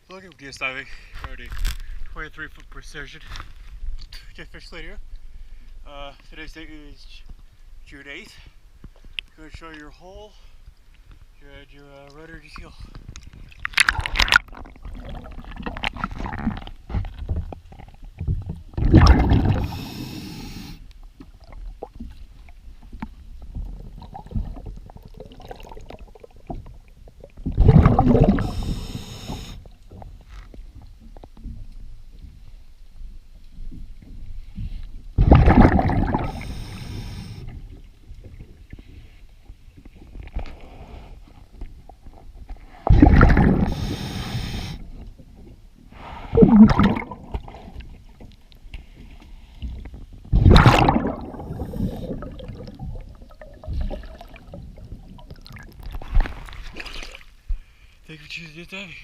Looking for DS diving, already 23-foot precision. Get fish later. Today's date is June 8th. Going to show your hole, your rudder and keel. Thank you for choosing this diving.